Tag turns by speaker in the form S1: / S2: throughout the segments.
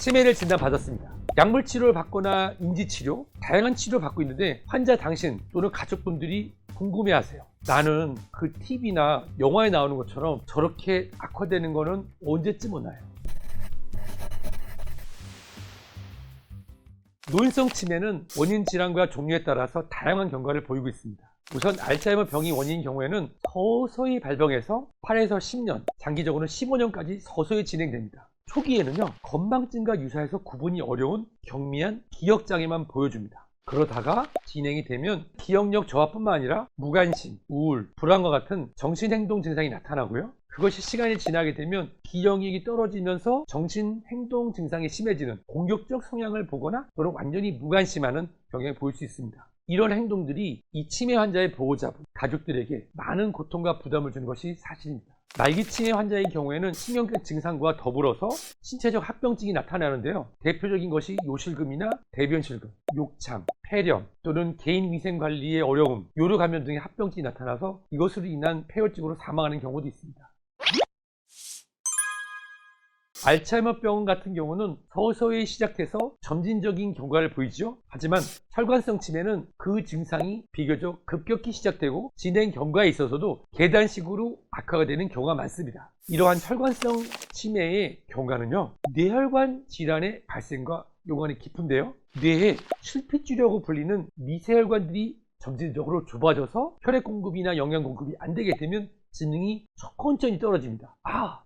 S1: 치매를 진단받았습니다. 약물 치료를 받거나 인지치료, 다양한 치료를 받고 있는데 환자 당신 또는 가족분들이 궁금해하세요. 나는 그 TV나 영화에 나오는 것처럼 저렇게 악화되는 거는 언제쯤 오나요? 노인성 치매는 원인 질환과 종류에 따라서 다양한 경과를 보이고 있습니다. 우선 알츠하이머 병이 원인인 경우에는 서서히 발병해서 8에서 10년, 장기적으로는 15년까지 서서히 진행됩니다. 초기에는요, 건망증과 유사해서 구분이 어려운 경미한 기억장애만 보여줍니다. 그러다가 진행이 되면 기억력 저하뿐만 아니라 무관심, 우울, 불안과 같은 정신행동 증상이 나타나고요. 그것이 시간이 지나게 되면 기억력이 떨어지면서 정신행동 증상이 심해지는 공격적 성향을 보거나 또는 완전히 무관심하는 경향을 보일 수 있습니다. 이런 행동들이 이 치매 환자의 보호자분, 가족들에게 많은 고통과 부담을 주는 것이 사실입니다. 말기 치매 환자의 경우에는 신경계 증상과 더불어서 신체적 합병증이 나타나는데요. 대표적인 것이 요실금이나 대변실금, 욕창, 폐렴 또는 개인 위생 관리의 어려움, 요로 감염 등의 합병증이 나타나서 이것으로 인한 폐혈증으로 사망하는 경우도 있습니다. 알츠하이머병 같은 경우는 서서히 시작해서 점진적인 경과를 보이죠. 하지만 혈관성 치매는 그 증상이 비교적 급격히 시작되고 진행 경과에 있어서도 계단식으로 악화가 되는 경우가 많습니다. 이러한 혈관성 치매의 경과는요, 뇌혈관 질환의 발생과 연관이 깊은데요. 뇌에 실핏줄이라고 불리는 미세혈관들이 점진적으로 좁아져서 혈액 공급이나 영양 공급이 안 되게 되면 지능이 천천히 떨어집니다.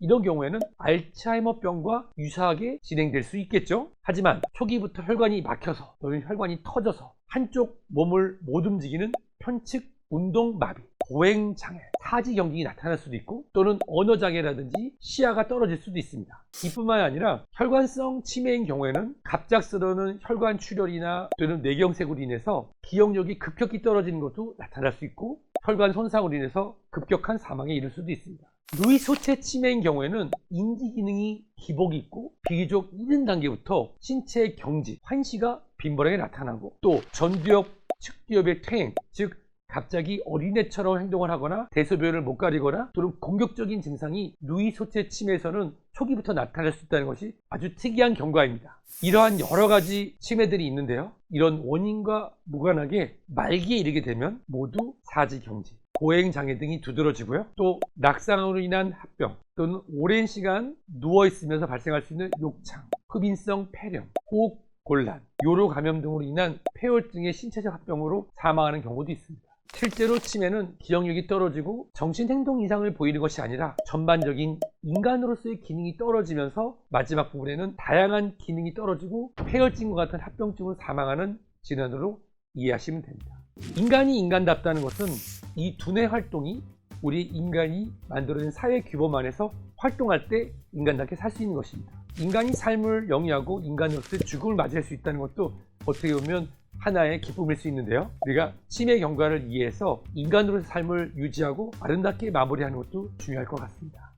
S1: 이런 경우에는 알츠하이머병과 유사하게 진행될 수 있겠죠. 하지만 초기부터 혈관이 막혀서 또는 혈관이 터져서 한쪽 몸을 못 움직이는 편측 운동마비, 보행장애, 사지경직이 나타날 수도 있고 또는 언어장애라든지 시야가 떨어질 수도 있습니다. 이뿐만 아니라 혈관성 치매인 경우에는 갑작스러운 혈관 출혈이나 또는 뇌경색으로 인해서 기억력이 급격히 떨어지는 것도 나타날 수 있고 혈관 손상으로 인해서 급격한 사망에 이를 수도 있습니다. 루이 소체 치매인 경우에는 인지 기능이 기복이 있고 비교적 이른 단계부터 신체의 경직, 환시가 빈번하게 나타나고 또 전두엽, 측두엽의 퇴행, 즉 갑자기 어린애처럼 행동을 하거나 대소변을 못 가리거나 또는 공격적인 증상이 루이 소체 치매에서는 초기부터 나타날 수 있다는 것이 아주 특이한 경과입니다. 이러한 여러 가지 치매들이 있는데요. 이런 원인과 무관하게 말기에 이르게 되면 모두 사지경직, 보행장애 등이 두드러지고요. 또 낙상으로 인한 합병 또는 오랜 시간 누워있으면서 발생할 수 있는 욕창, 흡인성 폐렴, 호흡 곤란, 요로 감염 등으로 인한 폐혈증의 신체적 합병으로 사망하는 경우도 있습니다. 실제로 치매는 기억력이 떨어지고 정신행동 이상을 보이는 것이 아니라 전반적인 인간으로서의 기능이 떨어지면서 마지막 부분에는 다양한 기능이 떨어지고 폐혈증과 같은 합병증으로 사망하는 질환으로 이해하시면 됩니다. 인간이 인간답다는 것은 이 두뇌 활동이 우리 인간이 만들어낸 사회 규범 안에서 활동할 때 인간답게 살 수 있는 것입니다. 인간이 삶을 영위하고 인간으로서의 죽음을 맞이할 수 있다는 것도 어떻게 보면 하나의 기쁨일 수 있는데요. 우리가 치매 경과를 이해해서 인간으로서의 삶을 유지하고 아름답게 마무리하는 것도 중요할 것 같습니다.